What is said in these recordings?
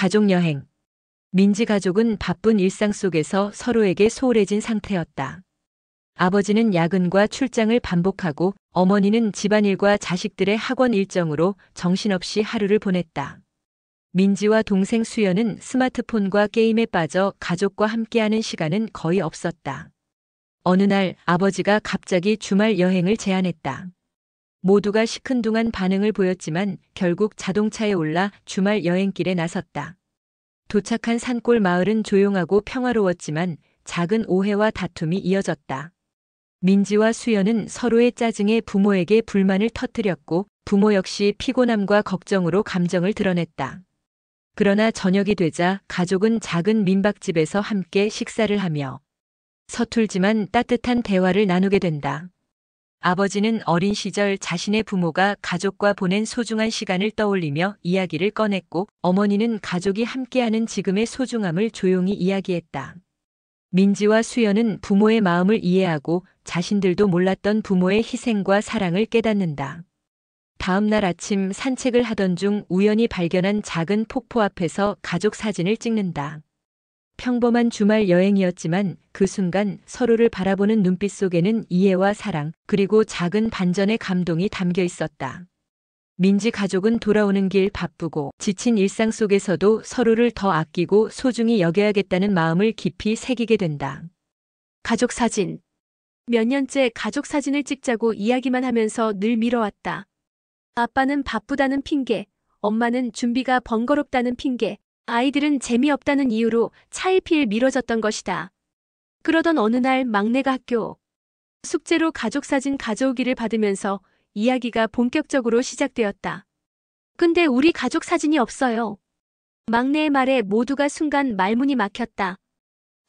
가족여행. 민지 가족은 바쁜 일상 속에서 서로에게 소홀해진 상태였다. 아버지는 야근과 출장을 반복하고 어머니는 집안일과 자식들의 학원 일정으로 정신없이 하루를 보냈다. 민지와 동생 수연은 스마트폰과 게임에 빠져 가족과 함께하는 시간은 거의 없었다. 어느 날 아버지가 갑자기 주말 여행을 제안했다. 모두가 시큰둥한 반응을 보였지만 결국 자동차에 올라 주말 여행길에 나섰다. 도착한 산골 마을은 조용하고 평화로웠지만 작은 오해와 다툼이 이어졌다. 민지와 수연은 서로의 짜증에 부모에게 불만을 터뜨렸고 부모 역시 피곤함과 걱정으로 감정을 드러냈다. 그러나 저녁이 되자 가족은 작은 민박집에서 함께 식사를 하며 서툴지만 따뜻한 대화를 나누게 된다. 아버지는 어린 시절 자신의 부모가 가족과 보낸 소중한 시간을 떠올리며 이야기를 꺼냈고 어머니는 가족이 함께하는 지금의 소중함을 조용히 이야기했다. 민지와 수연은 부모의 마음을 이해하고 자신들도 몰랐던 부모의 희생과 사랑을 깨닫는다. 다음 날 아침 산책을 하던 중 우연히 발견한 작은 폭포 앞에서 가족 사진을 찍는다. 평범한 주말 여행이었지만 그 순간 서로를 바라보는 눈빛 속에는 이해와 사랑, 그리고 작은 반전의 감동이 담겨 있었다. 민지 가족은 돌아오는 길 바쁘고 지친 일상 속에서도 서로를 더 아끼고 소중히 여겨야겠다는 마음을 깊이 새기게 된다. 가족 사진. 몇 년째 가족 사진을 찍자고 이야기만 하면서 늘 미뤄왔다. 아빠는 바쁘다는 핑계, 엄마는 준비가 번거롭다는 핑계, 아이들은 재미없다는 이유로 차일피일 미뤄졌던 것이다. 그러던 어느 날 막내가 학교 숙제로 가족사진 가져오기를 받으면서 이야기가 본격적으로 시작되었다. 근데 우리 가족 사진이 없어요. 막내의 말에 모두가 순간 말문이 막혔다.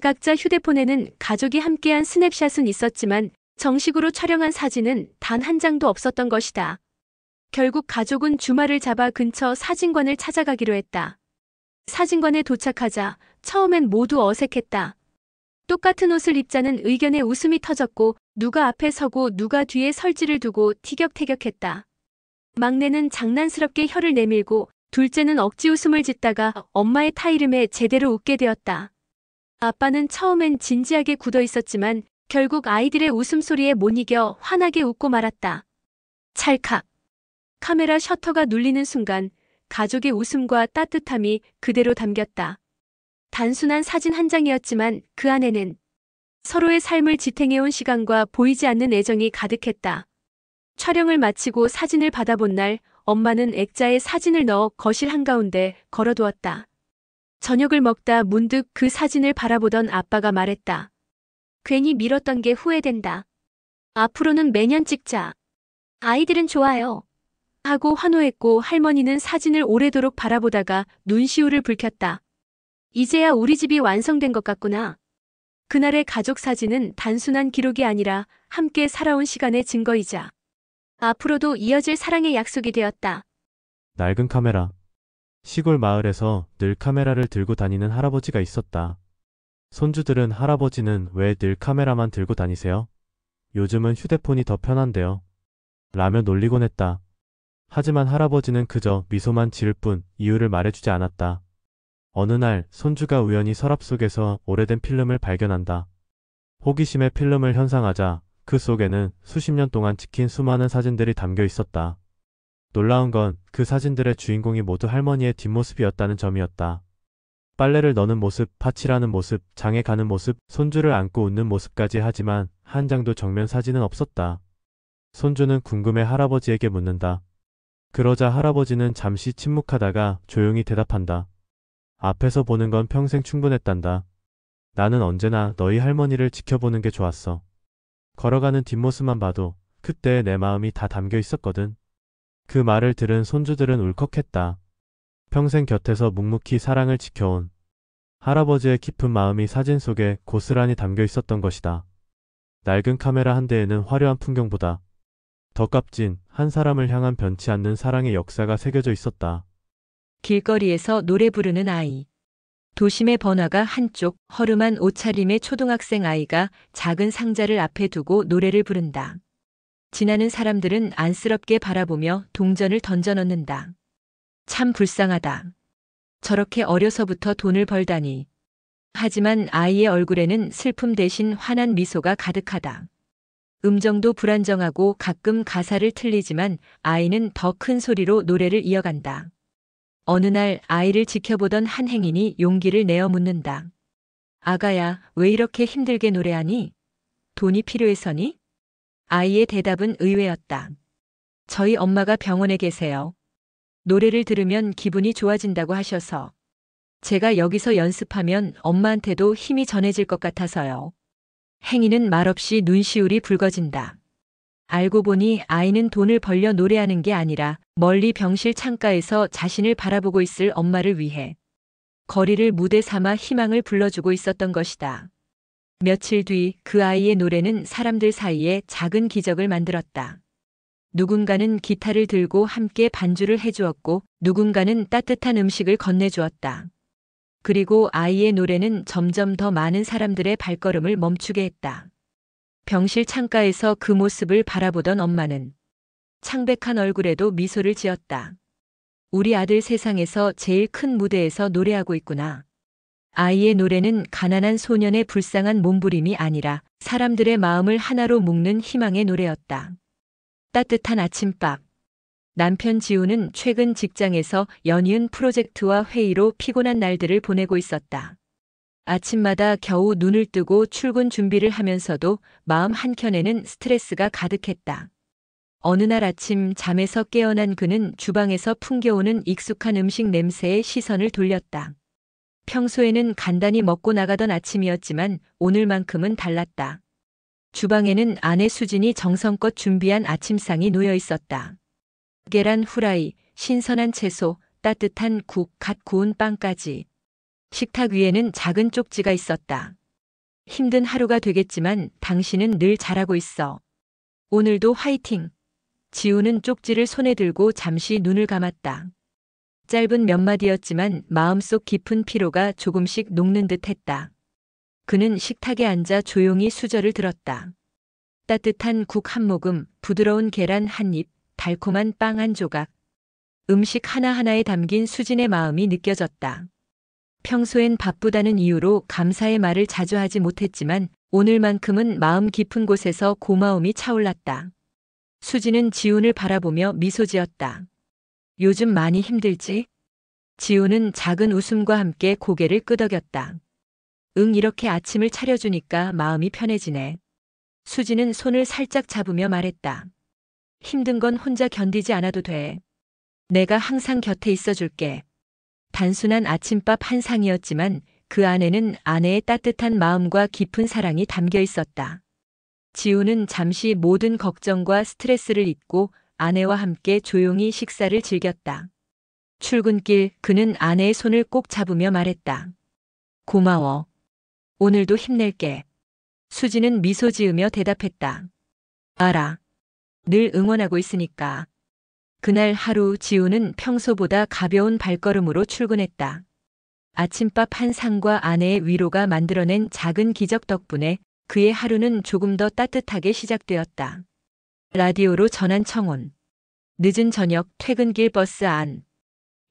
각자 휴대폰에는 가족이 함께한 스냅샷은 있었지만 정식으로 촬영한 사진은 단 한 장도 없었던 것이다. 결국 가족은 주말을 잡아 근처 사진관을 찾아가기로 했다. 사진관에 도착하자 처음엔 모두 어색했다. 똑같은 옷을 입자는 의견에 웃음이 터졌고 누가 앞에 서고 누가 뒤에 설지를 두고 티격태격했다. 막내는 장난스럽게 혀를 내밀고 둘째는 억지 웃음을 짓다가 엄마의 타이름에 제대로 웃게 되었다. 아빠는 처음엔 진지하게 굳어 있었지만 결국 아이들의 웃음소리에 못 이겨 환하게 웃고 말았다. 찰칵. 카메라 셔터가 눌리는 순간 가족의 웃음과 따뜻함이 그대로 담겼다. 단순한 사진 한 장이었지만 그 안에는 서로의 삶을 지탱해온 시간과 보이지 않는 애정이 가득했다. 촬영을 마치고 사진을 받아본 날 엄마는 액자에 사진을 넣어 거실 한가운데 걸어두었다. 저녁을 먹다 문득 그 사진을 바라보던 아빠가 말했다. 괜히 미뤘던 게 후회된다. 앞으로는 매년 찍자. 아이들은 좋아요. 하고 환호했고 할머니는 사진을 오래도록 바라보다가 눈시울을 붉혔다. 이제야 우리 집이 완성된 것 같구나. 그날의 가족 사진은 단순한 기록이 아니라 함께 살아온 시간의 증거이자 앞으로도 이어질 사랑의 약속이 되었다. 낡은 카메라. 시골 마을에서 늘 카메라를 들고 다니는 할아버지가 있었다. 손주들은 할아버지는 왜 늘 카메라만 들고 다니세요? 요즘은 휴대폰이 더 편한데요. 라며 놀리곤 했다. 하지만 할아버지는 그저 미소만 지을 뿐 이유를 말해주지 않았다. 어느 날 손주가 우연히 서랍 속에서 오래된 필름을 발견한다. 호기심에 필름을 현상하자 그 속에는 수십 년 동안 찍힌 수많은 사진들이 담겨 있었다. 놀라운 건 그 사진들의 주인공이 모두 할머니의 뒷모습이었다는 점이었다. 빨래를 넣는 모습, 파칠하는 모습, 장에 가는 모습, 손주를 안고 웃는 모습까지. 하지만 한 장도 정면 사진은 없었다. 손주는 궁금해 할아버지에게 묻는다. 그러자 할아버지는 잠시 침묵하다가 조용히 대답한다. 앞에서 보는 건 평생 충분했단다. 나는 언제나 너희 할머니를 지켜보는 게 좋았어. 걸어가는 뒷모습만 봐도 그때의 내 마음이 다 담겨 있었거든. 그 말을 들은 손주들은 울컥했다. 평생 곁에서 묵묵히 사랑을 지켜온 할아버지의 깊은 마음이 사진 속에 고스란히 담겨 있었던 것이다. 낡은 카메라 한 대에는 화려한 풍경보다 더 값진 한 사람을 향한 변치 않는 사랑의 역사가 새겨져 있었다. 길거리에서 노래 부르는 아이. 도심의 번화가 한쪽 허름한 옷차림의 초등학생 아이가 작은 상자를 앞에 두고 노래를 부른다. 지나는 사람들은 안쓰럽게 바라보며 동전을 던져 넣는다. 참 불쌍하다. 저렇게 어려서부터 돈을 벌다니. 하지만 아이의 얼굴에는 슬픔 대신 환한 미소가 가득하다. 음정도 불안정하고 가끔 가사를 틀리지만 아이는 더 큰 소리로 노래를 이어간다. 어느 날 아이를 지켜보던 한 행인이 용기를 내어 묻는다. 아가야, 왜 이렇게 힘들게 노래하니? 돈이 필요해서니? 아이의 대답은 의외였다. 저희 엄마가 병원에 계세요. 노래를 들으면 기분이 좋아진다고 하셔서. 제가 여기서 연습하면 엄마한테도 힘이 전해질 것 같아서요. 행인은 말없이 눈시울이 붉어진다. 알고 보니 아이는 돈을 벌려 노래하는 게 아니라 멀리 병실 창가에서 자신을 바라보고 있을 엄마를 위해 거리를 무대 삼아 희망을 불러주고 있었던 것이다. 며칠 뒤 그 아이의 노래는 사람들 사이에 작은 기적을 만들었다. 누군가는 기타를 들고 함께 반주를 해주었고 누군가는 따뜻한 음식을 건네주었다. 그리고 아이의 노래는 점점 더 많은 사람들의 발걸음을 멈추게 했다. 병실 창가에서 그 모습을 바라보던 엄마는 창백한 얼굴에도 미소를 지었다. 우리 아들 세상에서 제일 큰 무대에서 노래하고 있구나. 아이의 노래는 가난한 소년의 불쌍한 몸부림이 아니라 사람들의 마음을 하나로 묶는 희망의 노래였다. 따뜻한 아침밥. 남편 지우는 최근 직장에서 연이은 프로젝트와 회의로 피곤한 날들을 보내고 있었다. 아침마다 겨우 눈을 뜨고 출근 준비를 하면서도 마음 한켠에는 스트레스가 가득했다. 어느 날 아침 잠에서 깨어난 그는 주방에서 풍겨오는 익숙한 음식 냄새에 시선을 돌렸다. 평소에는 간단히 먹고 나가던 아침이었지만 오늘만큼은 달랐다. 주방에는 아내 수진이 정성껏 준비한 아침상이 놓여 있었다. 계란 후라이, 신선한 채소, 따뜻한 국, 갓 구운 빵까지. 식탁 위에는 작은 쪽지가 있었다. 힘든 하루가 되겠지만 당신은 늘 잘하고 있어. 오늘도 화이팅! 지우는 쪽지를 손에 들고 잠시 눈을 감았다. 짧은 몇 마디였지만 마음속 깊은 피로가 조금씩 녹는 듯 했다. 그는 식탁에 앉아 조용히 수저를 들었다. 따뜻한 국 한 모금, 부드러운 계란 한 입, 달콤한 빵 한 조각. 음식 하나하나에 담긴 수진의 마음이 느껴졌다. 평소엔 바쁘다는 이유로 감사의 말을 자주 하지 못했지만 오늘만큼은 마음 깊은 곳에서 고마움이 차올랐다. 수진은 지훈을 바라보며 미소 지었다. 요즘 많이 힘들지? 지훈은 작은 웃음과 함께 고개를 끄덕였다. 응, 이렇게 아침을 차려주니까 마음이 편해지네. 수진은 손을 살짝 잡으며 말했다. 힘든 건 혼자 견디지 않아도 돼. 내가 항상 곁에 있어줄게. 단순한 아침밥 한 상이었지만 그 안에는 아내의 따뜻한 마음과 깊은 사랑이 담겨 있었다. 지우는 잠시 모든 걱정과 스트레스를 잊고 아내와 함께 조용히 식사를 즐겼다. 출근길 그는 아내의 손을 꼭 잡으며 말했다. 고마워. 오늘도 힘낼게. 수지는 미소 지으며 대답했다. 알아. 늘 응원하고 있으니까. 그날 하루 지우는 평소보다 가벼운 발걸음으로 출근했다. 아침밥 한 상과 아내의 위로가 만들어낸 작은 기적 덕분에 그의 하루는 조금 더 따뜻하게 시작되었다. 라디오로 전한 청혼. 늦은 저녁 퇴근길 버스 안.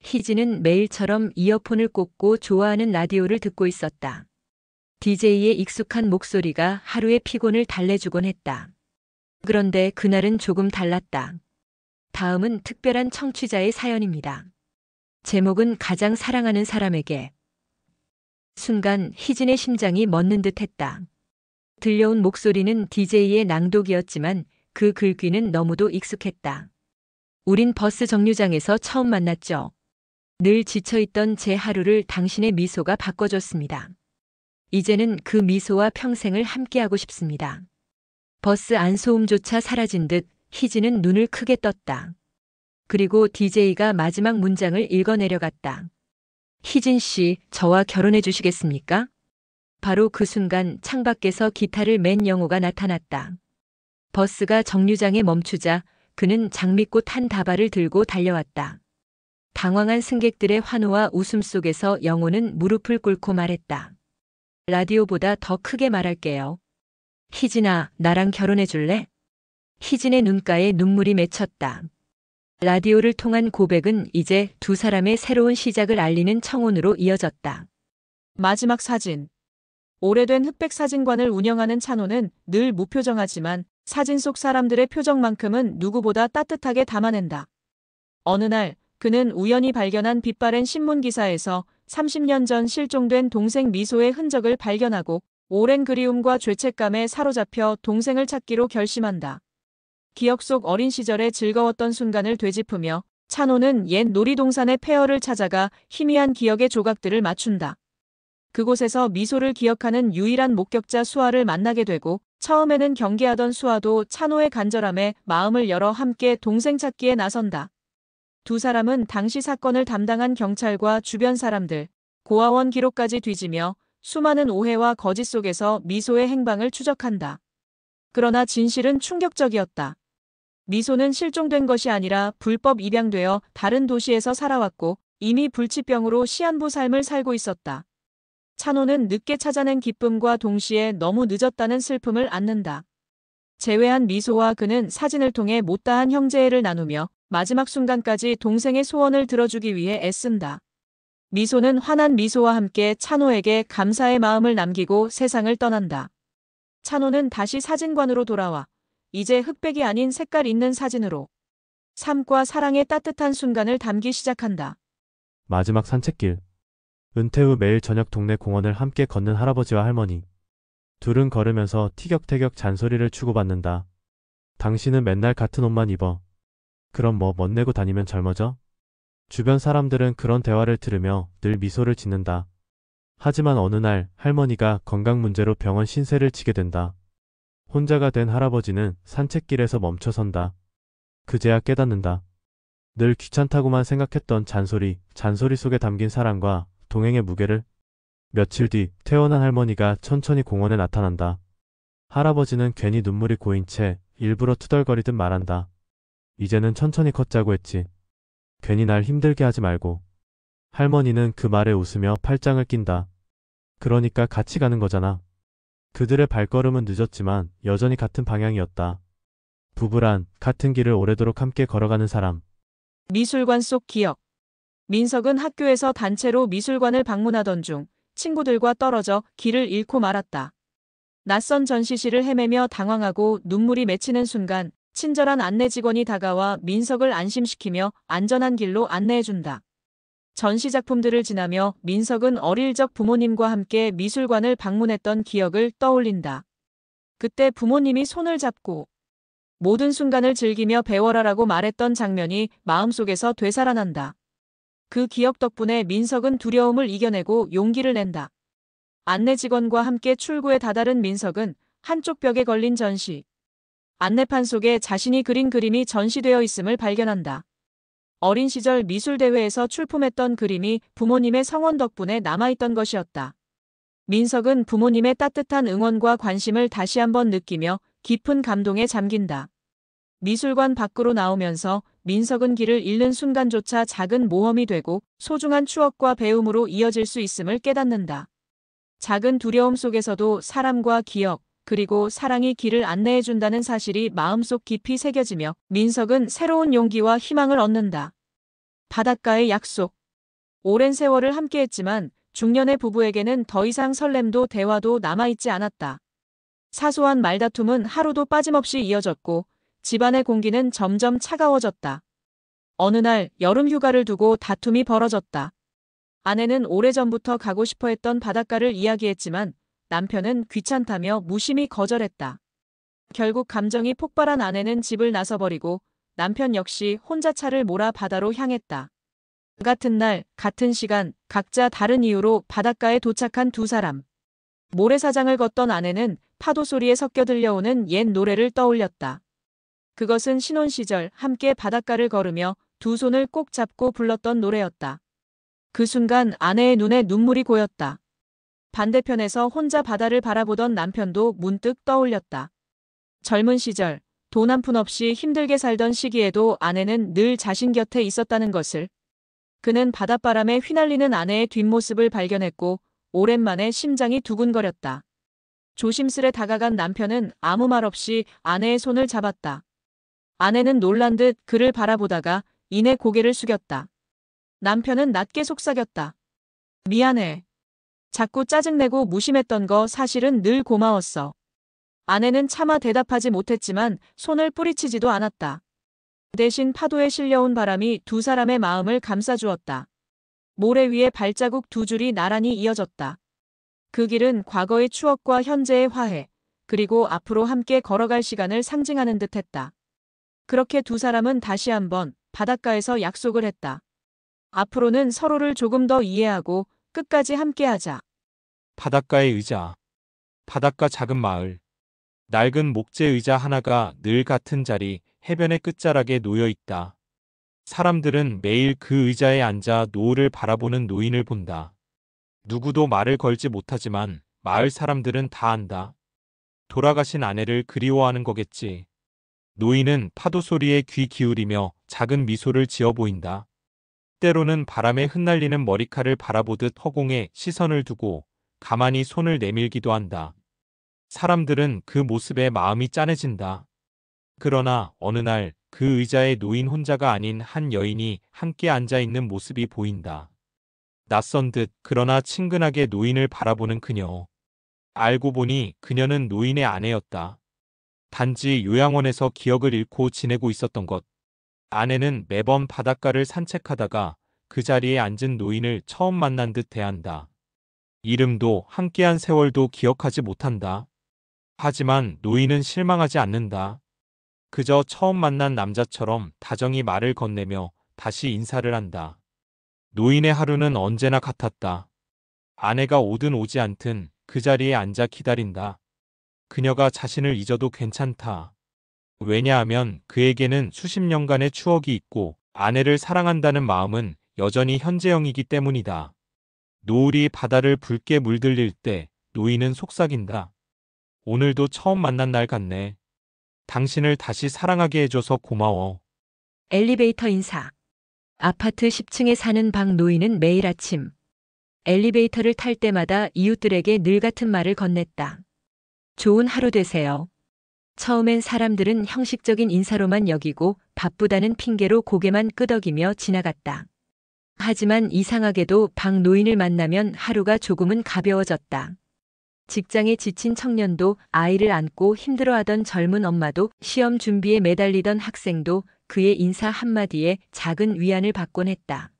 희진은 매일처럼 이어폰을 꽂고 좋아하는 라디오를 듣고 있었다. DJ의 익숙한 목소리가 하루의 피곤을 달래주곤 했다. 그런데 그날은 조금 달랐다. 다음은 특별한 청취자의 사연입니다. 제목은 가장 사랑하는 사람에게. 순간 희진의 심장이 멎는 듯 했다. 들려온 목소리는 DJ의 낭독이었지만 그 글귀는 너무도 익숙했다. 우린 버스 정류장에서 처음 만났죠. 늘 지쳐있던 제 하루를 당신의 미소가 바꿔줬습니다. 이제는 그 미소와 평생을 함께하고 싶습니다. 버스 안 소음조차 사라진 듯 희진은 눈을 크게 떴다. 그리고 DJ가 마지막 문장을 읽어내려갔다. 희진 씨, 저와 결혼해 주시겠습니까? 바로 그 순간 창밖에서 기타를 맨 영호가 나타났다. 버스가 정류장에 멈추자 그는 장미꽃 한 다발을 들고 달려왔다. 당황한 승객들의 환호와 웃음 속에서 영호는 무릎을 꿇고 말했다. 라디오보다 더 크게 말할게요. 희진아, 나랑 결혼해 줄래? 희진의 눈가에 눈물이 맺혔다. 라디오를 통한 고백은 이제 두 사람의 새로운 시작을 알리는 청혼으로 이어졌다. 마지막 사진. 오래된 흑백 사진관을 운영하는 찬호는 늘 무표정하지만 사진 속 사람들의 표정만큼은 누구보다 따뜻하게 담아낸다. 어느 날 그는 우연히 발견한 빛바랜 신문 기사에서 30년 전 실종된 동생 미소의 흔적을 발견하고 오랜 그리움과 죄책감에 사로잡혀 동생을 찾기로 결심한다. 기억 속 어린 시절의 즐거웠던 순간을 되짚으며 찬호는 옛 놀이동산의 폐허를 찾아가 희미한 기억의 조각들을 맞춘다. 그곳에서 미소를 기억하는 유일한 목격자 수아를 만나게 되고 처음에는 경계하던 수아도 찬호의 간절함에 마음을 열어 함께 동생 찾기에 나선다. 두 사람은 당시 사건을 담당한 경찰과 주변 사람들, 고아원 기록까지 뒤지며 수많은 오해와 거짓 속에서 미소의 행방을 추적한다. 그러나 진실은 충격적이었다. 미소는 실종된 것이 아니라 불법 입양되어 다른 도시에서 살아왔고 이미 불치병으로 시한부 삶을 살고 있었다. 찬호는 늦게 찾아낸 기쁨과 동시에 너무 늦었다는 슬픔을 안는다. 재회한 미소와 그는 사진을 통해 못다한 형제애를 나누며 마지막 순간까지 동생의 소원을 들어주기 위해 애쓴다. 미소는 환한 미소와 함께 찬호에게 감사의 마음을 남기고 세상을 떠난다. 찬호는 다시 사진관으로 돌아와 이제 흑백이 아닌 색깔 있는 사진으로 삶과 사랑의 따뜻한 순간을 담기 시작한다. 마지막 산책길. 은퇴 후 매일 저녁 동네 공원을 함께 걷는 할아버지와 할머니. 둘은 걸으면서 티격태격 잔소리를 주고받는다. 당신은 맨날 같은 옷만 입어. 그럼 뭐 멋내고 다니면 젊어져? 주변 사람들은 그런 대화를 들으며 늘 미소를 짓는다. 하지만 어느 날 할머니가 건강 문제로 병원 신세를 지게 된다. 혼자가 된 할아버지는 산책길에서 멈춰선다. 그제야 깨닫는다. 늘 귀찮다고만 생각했던 잔소리 속에 담긴 사랑과 동행의 무게를. 며칠 뒤 퇴원한 할머니가 천천히 공원에 나타난다. 할아버지는 괜히 눈물이 고인 채 일부러 투덜거리듯 말한다. 이제는 천천히 걷자고 했지. 괜히 날 힘들게 하지 말고. 할머니는 그 말에 웃으며 팔짱을 낀다. 그러니까 같이 가는 거잖아. 그들의 발걸음은 늦었지만 여전히 같은 방향이었다. 부부란 같은 길을 오래도록 함께 걸어가는 사람. 미술관 속 기억. 민석은 학교에서 단체로 미술관을 방문하던 중 친구들과 떨어져 길을 잃고 말았다. 낯선 전시실을 헤매며 당황하고 눈물이 맺히는 순간 친절한 안내 직원이 다가와 민석을 안심시키며 안전한 길로 안내해준다. 전시 작품들을 지나며 민석은 어릴 적 부모님과 함께 미술관을 방문했던 기억을 떠올린다. 그때 부모님이 손을 잡고 모든 순간을 즐기며 배워라라고 말했던 장면이 마음속에서 되살아난다. 그 기억 덕분에 민석은 두려움을 이겨내고 용기를 낸다. 안내 직원과 함께 출구에 다다른 민석은 한쪽 벽에 걸린 전시. 안내판 속에 자신이 그린 그림이 전시되어 있음을 발견한다. 어린 시절 미술대회에서 출품했던 그림이 부모님의 성원 덕분에 남아있던 것이었다. 민석은 부모님의 따뜻한 응원과 관심을 다시 한번 느끼며 깊은 감동에 잠긴다. 미술관 밖으로 나오면서 민석은 길을 잃는 순간조차 작은 모험이 되고 소중한 추억과 배움으로 이어질 수 있음을 깨닫는다. 작은 두려움 속에서도 사람과 기억, 그리고 사랑이 길을 안내해준다는 사실이 마음속 깊이 새겨지며 민석은 새로운 용기와 희망을 얻는다. 바닷가의 약속. 오랜 세월을 함께했지만 중년의 부부에게는 더 이상 설렘도 대화도 남아있지 않았다. 사소한 말다툼은 하루도 빠짐없이 이어졌고 집안의 공기는 점점 차가워졌다. 어느 날 여름 휴가를 두고 다툼이 벌어졌다. 아내는 오래전부터 가고 싶어 했던 바닷가를 이야기했지만 남편은 귀찮다며 무심히 거절했다. 결국 감정이 폭발한 아내는 집을 나서버리고 남편 역시 혼자 차를 몰아 바다로 향했다. 같은 날, 같은 시간, 각자 다른 이유로 바닷가에 도착한 두 사람. 모래사장을 걷던 아내는 파도 소리에 섞여 들려오는 옛 노래를 떠올렸다. 그것은 신혼 시절 함께 바닷가를 걸으며 두 손을 꼭 잡고 불렀던 노래였다. 그 순간 아내의 눈에 눈물이 고였다. 반대편에서 혼자 바다를 바라보던 남편도 문득 떠올렸다. 젊은 시절, 돈 한 푼 없이 힘들게 살던 시기에도 아내는 늘 자신 곁에 있었다는 것을. 그는 바닷바람에 휘날리는 아내의 뒷모습을 발견했고 오랜만에 심장이 두근거렸다. 조심스레 다가간 남편은 아무 말 없이 아내의 손을 잡았다. 아내는 놀란 듯 그를 바라보다가 이내 고개를 숙였다. 남편은 낮게 속삭였다. 미안해. 자꾸 짜증내고 무심했던 거 사실은 늘 고마웠어. 아내는 차마 대답하지 못했지만 손을 뿌리치지도 않았다. 대신 파도에 실려온 바람이 두 사람의 마음을 감싸주었다. 모래 위에 발자국 두 줄이 나란히 이어졌다. 그 길은 과거의 추억과 현재의 화해, 그리고 앞으로 함께 걸어갈 시간을 상징하는 듯했다. 그렇게 두 사람은 다시 한번 바닷가에서 약속을 했다. 앞으로는 서로를 조금 더 이해하고 끝까지 함께하자. 바닷가의 의자. 바닷가 작은 마을. 낡은 목재 의자 하나가 늘 같은 자리, 해변의 끝자락에 놓여 있다. 사람들은 매일 그 의자에 앉아 노을을 바라보는 노인을 본다. 누구도 말을 걸지 못하지만 마을 사람들은 다 안다. 돌아가신 아내를 그리워하는 거겠지. 노인은 파도 소리에 귀 기울이며 작은 미소를 지어 보인다. 때로는 바람에 흩날리는 머리카락을 바라보듯 허공에 시선을 두고 가만히 손을 내밀기도 한다. 사람들은 그 모습에 마음이 짠해진다. 그러나 어느 날 그 의자에 노인 혼자가 아닌 한 여인이 함께 앉아 있는 모습이 보인다. 낯선 듯 그러나 친근하게 노인을 바라보는 그녀. 알고 보니 그녀는 노인의 아내였다. 단지 요양원에서 기억을 잃고 지내고 있었던 것. 아내는 매번 바닷가를 산책하다가 그 자리에 앉은 노인을 처음 만난 듯 대한다. 이름도 함께한 세월도 기억하지 못한다. 하지만 노인은 실망하지 않는다. 그저 처음 만난 남자처럼 다정히 말을 건네며 다시 인사를 한다. 노인의 하루는 언제나 같았다. 아내가 오든 오지 않든 그 자리에 앉아 기다린다. 그녀가 자신을 잊어도 괜찮다. 왜냐하면 그에게는 수십 년간의 추억이 있고 아내를 사랑한다는 마음은 여전히 현재형이기 때문이다. 노을이 바다를 붉게 물들일 때 노인은 속삭인다. 오늘도 처음 만난 날 같네. 당신을 다시 사랑하게 해줘서 고마워. 엘리베이터 인사. 아파트 10층에 사는 박 노인은 매일 아침 엘리베이터를 탈 때마다 이웃들에게 늘 같은 말을 건넸다. 좋은 하루 되세요. 처음엔 사람들은 형식적인 인사로만 여기고 바쁘다는 핑계로 고개만 끄덕이며 지나갔다. 하지만 이상하게도 박 노인을 만나면 하루가 조금은 가벼워졌다. 직장에 지친 청년도, 아이를 안고 힘들어하던 젊은 엄마도, 시험 준비에 매달리던 학생도 그의 인사 한마디에 작은 위안을 받곤 했다.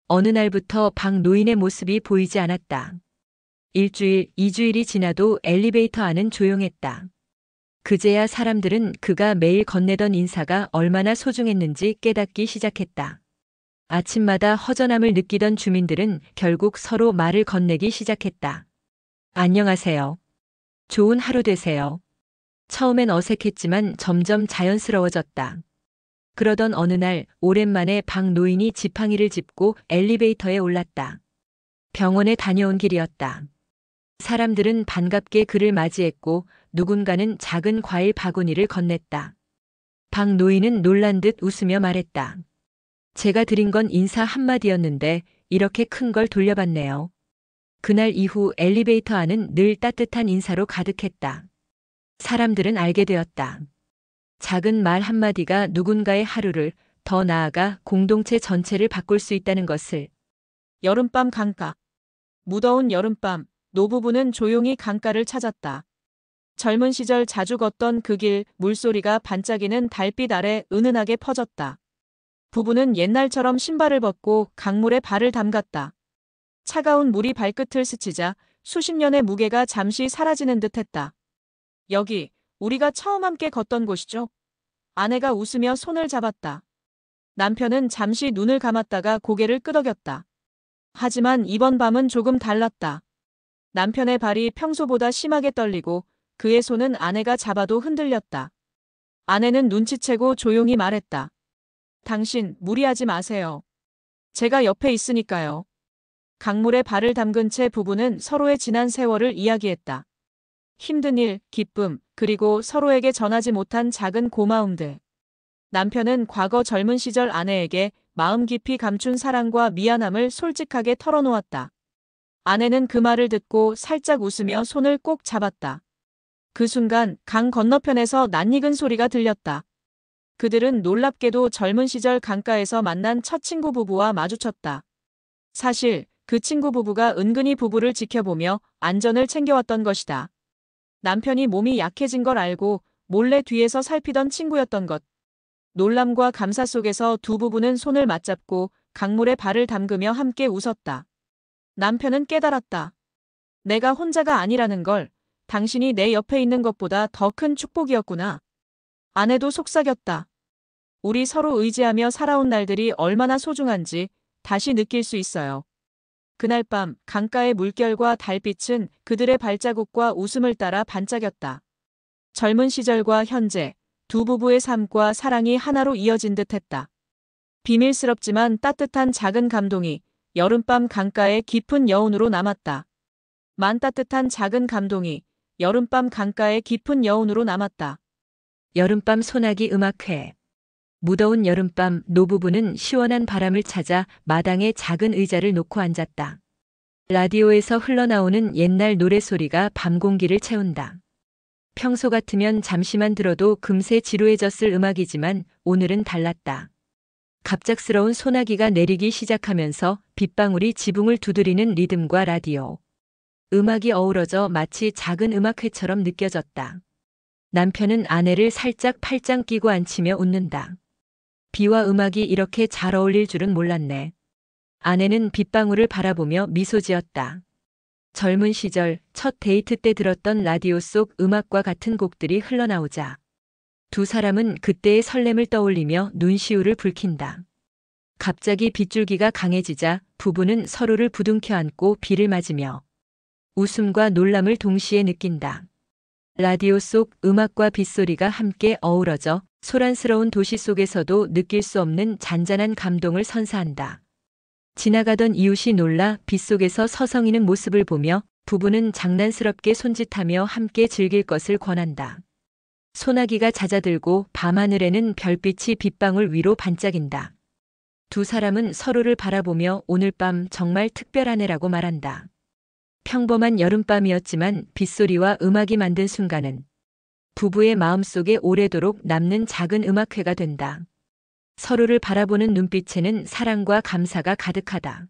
어느 날부터 박 노인의 모습이 보이지 않았다. 일주일, 2주일이 지나도 엘리베이터 안은 조용했다. 그제야 사람들은 그가 매일 건네던 인사가 얼마나 소중했는지 깨닫기 시작했다. 아침마다 허전함을 느끼던 주민들은 결국 서로 말을 건네기 시작했다. 안녕하세요. 좋은 하루 되세요. 처음엔 어색했지만 점점 자연스러워졌다. 그러던 어느 날 오랜만에 박 노인이 지팡이를 짚고 엘리베이터에 올랐다. 병원에 다녀온 길이었다. 사람들은 반갑게 그를 맞이했고 누군가는 작은 과일 바구니를 건넸다. 박 노인은 놀란 듯 웃으며 말했다. 제가 드린 건 인사 한마디였는데 이렇게 큰 걸 돌려받네요. 그날 이후 엘리베이터 안은 늘 따뜻한 인사로 가득했다. 사람들은 알게 되었다. 작은 말 한마디가 누군가의 하루를, 더 나아가 공동체 전체를 바꿀 수 있다는 것을. 여름밤 강가. 무더운 여름밤, 노부부는 조용히 강가를 찾았다. 젊은 시절 자주 걷던 그 길, 물소리가 반짝이는 달빛 아래 은은하게 퍼졌다. 부부는 옛날처럼 신발을 벗고 강물에 발을 담갔다. 차가운 물이 발끝을 스치자 수십 년의 무게가 잠시 사라지는 듯했다. 여기, 우리가 처음 함께 걷던 곳이죠? 아내가 웃으며 손을 잡았다. 남편은 잠시 눈을 감았다가 고개를 끄덕였다. 하지만 이번 밤은 조금 달랐다. 남편의 발이 평소보다 심하게 떨리고 그의 손은 아내가 잡아도 흔들렸다. 아내는 눈치채고 조용히 말했다. 당신, 무리하지 마세요. 제가 옆에 있으니까요. 강물에 발을 담근 채 부부는 서로의 지난 세월을 이야기했다. 힘든 일, 기쁨, 그리고 서로에게 전하지 못한 작은 고마움들. 남편은 과거 젊은 시절 아내에게 마음 깊이 감춘 사랑과 미안함을 솔직하게 털어놓았다. 아내는 그 말을 듣고 살짝 웃으며 손을 꼭 잡았다. 그 순간 강 건너편에서 낯익은 소리가 들렸다. 그들은 놀랍게도 젊은 시절 강가에서 만난 첫 친구 부부와 마주쳤다. 사실 그 친구 부부가 은근히 부부를 지켜보며 안전을 챙겨왔던 것이다. 남편이 몸이 약해진 걸 알고 몰래 뒤에서 살피던 친구였던 것. 놀람과 감사 속에서 두 부부는 손을 맞잡고 강물에 발을 담그며 함께 웃었다. 남편은 깨달았다. 내가 혼자가 아니라는 걸, 당신이 내 옆에 있는 것보다 더 큰 축복이었구나. 아내도 속삭였다. 우리 서로 의지하며 살아온 날들이 얼마나 소중한지 다시 느낄 수 있어요. 그날 밤 강가의 물결과 달빛은 그들의 발자국과 웃음을 따라 반짝였다. 젊은 시절과 현재, 두 부부의 삶과 사랑이 하나로 이어진 듯했다. 비밀스럽지만 따뜻한 작은 감동이 여름밤 강가의 깊은 여운으로 남았다. 따뜻한 작은 감동이 여름밤 강가의 깊은 여운으로 남았다. 여름밤 소나기 음악회. 무더운 여름밤 노부부는 시원한 바람을 찾아 마당에 작은 의자를 놓고 앉았다. 라디오에서 흘러나오는 옛날 노래소리가 밤 공기를 채운다. 평소 같으면 잠시만 들어도 금세 지루해졌을 음악이지만 오늘은 달랐다. 갑작스러운 소나기가 내리기 시작하면서 빗방울이 지붕을 두드리는 리듬과 라디오. 음악이 어우러져 마치 작은 음악회처럼 느껴졌다. 남편은 아내를 살짝 팔짱 끼고 앉히며 웃는다. 비와 음악이 이렇게 잘 어울릴 줄은 몰랐네. 아내는 빗방울을 바라보며 미소 지었다. 젊은 시절 첫 데이트 때 들었던 라디오 속 음악과 같은 곡들이 흘러나오자 두 사람은 그때의 설렘을 떠올리며 눈시울을 붉힌다. 갑자기 빗줄기가 강해지자 부부는 서로를 부둥켜 안고 비를 맞으며 웃음과 놀람을 동시에 느낀다. 라디오 속 음악과 빗소리가 함께 어우러져 소란스러운 도시 속에서도 느낄 수 없는 잔잔한 감동을 선사한다. 지나가던 이웃이 놀라 빗속에서 서성이는 모습을 보며 부부는 장난스럽게 손짓하며 함께 즐길 것을 권한다. 소나기가 잦아들고 밤하늘에는 별빛이 빗방울 위로 반짝인다. 두 사람은 서로를 바라보며 오늘 밤 정말 특별한 해라고 말한다. 평범한 여름밤이었지만 빗소리와 음악이 만든 순간은 부부의 마음속에 오래도록 남는 작은 음악회가 된다. 서로를 바라보는 눈빛에는 사랑과 감사가 가득하다.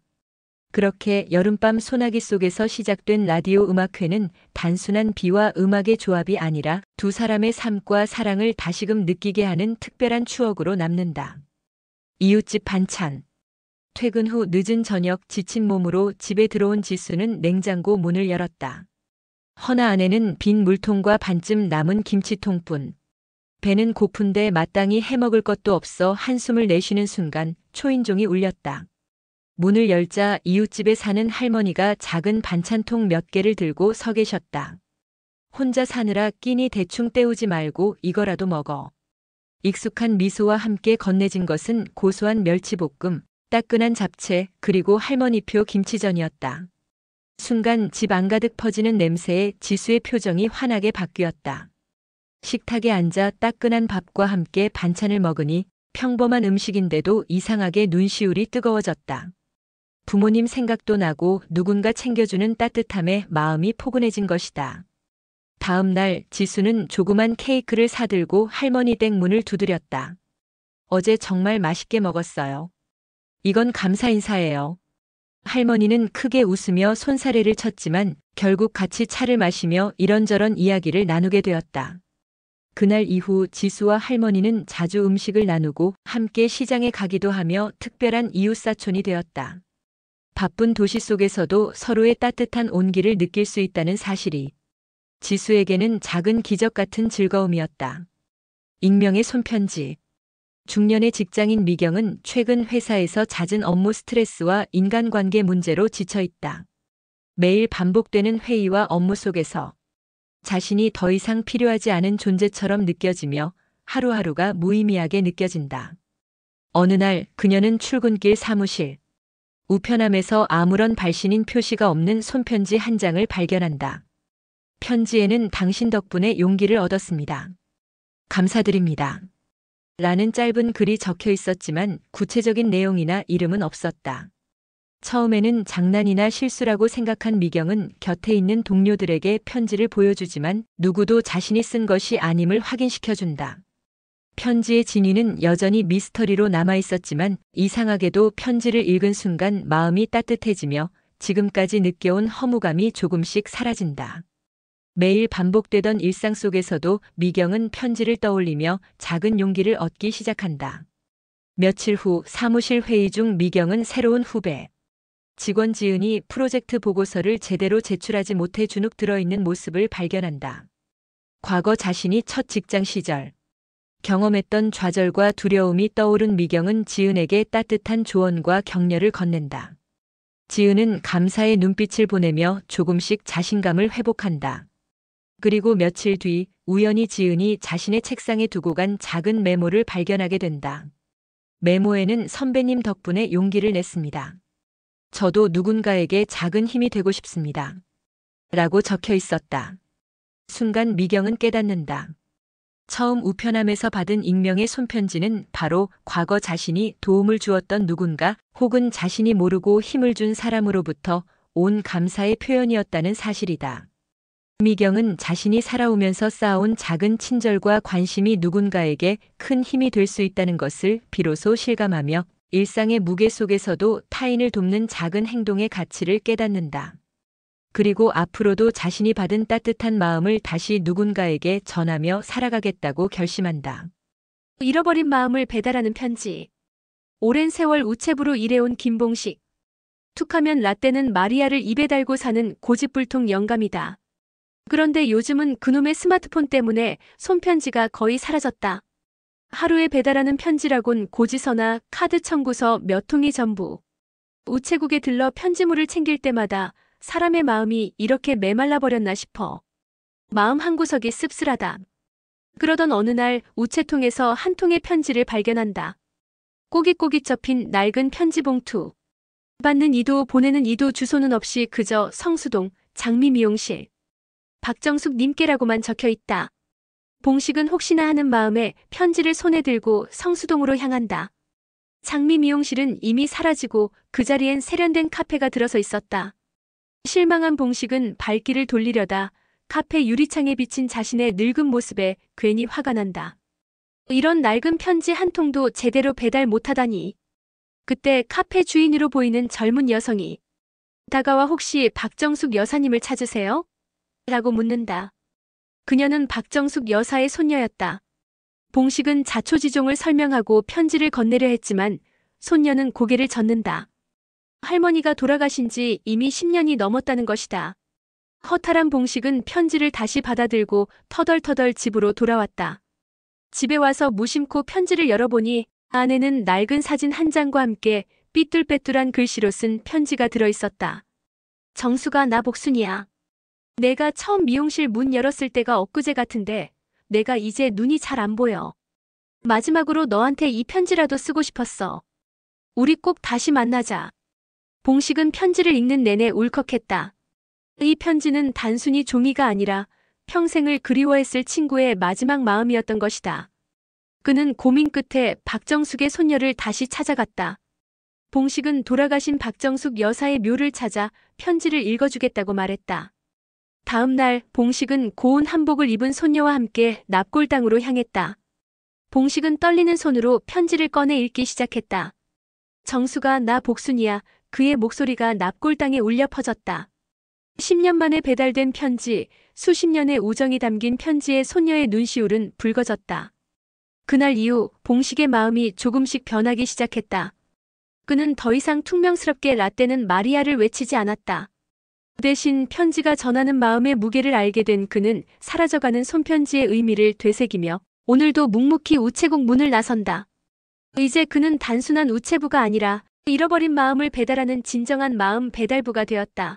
그렇게 여름밤 소나기 속에서 시작된 라디오 음악회는 단순한 비와 음악의 조합이 아니라 두 사람의 삶과 사랑을 다시금 느끼게 하는 특별한 추억으로 남는다. 이웃집 반찬. 퇴근 후 늦은 저녁 지친 몸으로 집에 들어온 지수는 냉장고 문을 열었다. 허나 안에는 빈 물통과 반쯤 남은 김치통뿐. 배는 고픈데 마땅히 해먹을 것도 없어 한숨을 내쉬는 순간 초인종이 울렸다. 문을 열자 이웃집에 사는 할머니가 작은 반찬통 몇 개를 들고 서 계셨다. 혼자 사느라 끼니 대충 때우지 말고 이거라도 먹어. 익숙한 미소와 함께 건네진 것은 고소한 멸치볶음, 따끈한 잡채, 그리고 할머니표 김치전이었다. 순간 집 안가득 퍼지는 냄새에 지수의 표정이 환하게 바뀌었다. 식탁에 앉아 따끈한 밥과 함께 반찬을 먹으니 평범한 음식인데도 이상하게 눈시울이 뜨거워졌다. 부모님 생각도 나고 누군가 챙겨주는 따뜻함에 마음이 포근해진 것이다. 다음 날 지수는 조그만 케이크를 사들고 할머니 댁 문을 두드렸다. 어제 정말 맛있게 먹었어요. 이건 감사 인사예요. 할머니는 크게 웃으며 손사래를 쳤지만 결국 같이 차를 마시며 이런저런 이야기를 나누게 되었다. 그날 이후 지수와 할머니는 자주 음식을 나누고 함께 시장에 가기도 하며 특별한 이웃사촌이 되었다. 바쁜 도시 속에서도 서로의 따뜻한 온기를 느낄 수 있다는 사실이 지수에게는 작은 기적 같은 즐거움이었다. 익명의 손편지. 중년의 직장인 미경은 최근 회사에서 잦은 업무 스트레스와 인간관계 문제로 지쳐 있다. 매일 반복되는 회의와 업무 속에서 자신이 더 이상 필요하지 않은 존재처럼 느껴지며 하루하루가 무의미하게 느껴진다. 어느 날 그녀는 출근길 사무실 우편함에서 아무런 발신인 표시가 없는 손편지 한 장을 발견한다. 편지에는 당신 덕분에 용기를 얻었습니다. 감사드립니다. 라는 짧은 글이 적혀 있었지만 구체적인 내용이나 이름은 없었다. 처음에는 장난이나 실수라고 생각한 미경은 곁에 있는 동료들에게 편지를 보여주지만 누구도 자신이 쓴 것이 아님을 확인시켜준다. 편지의 진위는 여전히 미스터리로 남아 있었지만 이상하게도 편지를 읽은 순간 마음이 따뜻해지며 지금까지 느껴온 허무감이 조금씩 사라진다. 매일 반복되던 일상 속에서도 미경은 편지를 떠올리며 작은 용기를 얻기 시작한다. 며칠 후 사무실 회의 중 미경은 새로운 후배, 직원 지은이 프로젝트 보고서를 제대로 제출하지 못해 주눅 들어있는 모습을 발견한다. 과거 자신이 첫 직장 시절 경험했던 좌절과 두려움이 떠오른 미경은 지은에게 따뜻한 조언과 격려를 건넨다. 지은은 감사의 눈빛을 보내며 조금씩 자신감을 회복한다. 그리고 며칠 뒤 우연히 지은이 자신의 책상에 두고 간 작은 메모를 발견하게 된다. 메모에는 선배님 덕분에 용기를 냈습니다. 저도 누군가에게 작은 힘이 되고 싶습니다. 라고 적혀 있었다. 순간 미경은 깨닫는다. 처음 우편함에서 받은 익명의 손편지는 바로 과거 자신이 도움을 주었던 누군가 혹은 자신이 모르고 힘을 준 사람으로부터 온 감사의 표현이었다는 사실이다. 미경은 자신이 살아오면서 쌓아온 작은 친절과 관심이 누군가에게 큰 힘이 될 수 있다는 것을 비로소 실감하며 일상의 무게 속에서도 타인을 돕는 작은 행동의 가치를 깨닫는다. 그리고 앞으로도 자신이 받은 따뜻한 마음을 다시 누군가에게 전하며 살아가겠다고 결심한다. 잃어버린 마음을 배달하는 편지. 오랜 세월 우체부로 일해온 김봉식. 툭하면 라떼는 마리아를 입에 달고 사는 고집불통 영감이다. 그런데 요즘은 그놈의 스마트폰 때문에 손편지가 거의 사라졌다. 하루에 배달하는 편지라곤 고지서나 카드 청구서 몇 통이 전부. 우체국에 들러 편지물을 챙길 때마다 사람의 마음이 이렇게 메말라 버렸나 싶어. 마음 한구석이 씁쓸하다. 그러던 어느 날 우체통에서 한 통의 편지를 발견한다. 꼬깃꼬깃 접힌 낡은 편지 봉투. 받는 이도 보내는 이도 주소는 없이 그저 성수동 장미 미용실 박정숙 님께라고만 적혀 있다. 봉식은 혹시나 하는 마음에 편지를 손에 들고 성수동으로 향한다. 장미 미용실은 이미 사라지고 그 자리엔 세련된 카페가 들어서 있었다. 실망한 봉식은 발길을 돌리려다 카페 유리창에 비친 자신의 늙은 모습에 괜히 화가 난다. 이런 낡은 편지 한 통도 제대로 배달 못하다니. 그때 카페 주인으로 보이는 젊은 여성이 다가와 혹시 박정숙 여사님을 찾으세요? 라고 묻는다. 그녀는 박정숙 여사의 손녀였다. 봉식은 자초지종을 설명하고 편지를 건네려 했지만 손녀는 고개를 젓는다. 할머니가 돌아가신 지 이미 10년이 넘었다는 것이다. 허탈한 봉식은 편지를 다시 받아들고 터덜터덜 집으로 돌아왔다. 집에 와서 무심코 편지를 열어보니 안에는 낡은 사진 한 장과 함께 삐뚤빼뚤한 글씨로 쓴 편지가 들어있었다. 정수가 나 복순이야. 내가 처음 미용실 문 열었을 때가 엊그제 같은데 내가 이제 눈이 잘 안 보여. 마지막으로 너한테 이 편지라도 쓰고 싶었어. 우리 꼭 다시 만나자. 봉식은 편지를 읽는 내내 울컥했다. 이 편지는 단순히 종이가 아니라 평생을 그리워했을 친구의 마지막 마음이었던 것이다. 그는 고민 끝에 박정숙의 손녀를 다시 찾아갔다. 봉식은 돌아가신 박정숙 여사의 묘를 찾아 편지를 읽어주겠다고 말했다. 다음 날 봉식은 고운 한복을 입은 손녀와 함께 납골당으로 향했다. 봉식은 떨리는 손으로 편지를 꺼내 읽기 시작했다. 정수가 나 복순이야. 그의 목소리가 납골당에 울려 퍼졌다. 10년 만에 배달된 편지, 수십 년의 우정이 담긴 편지에 손녀의 눈시울은 붉어졌다. 그날 이후 봉식의 마음이 조금씩 변하기 시작했다. 그는 더 이상 퉁명스럽게 라떼는 마리아를 외치지 않았다. 대신 편지가 전하는 마음의 무게를 알게 된 그는 사라져가는 손편지의 의미를 되새기며 오늘도 묵묵히 우체국 문을 나선다. 이제 그는 단순한 우체부가 아니라 잃어버린 마음을 배달하는 진정한 마음 배달부가 되었다.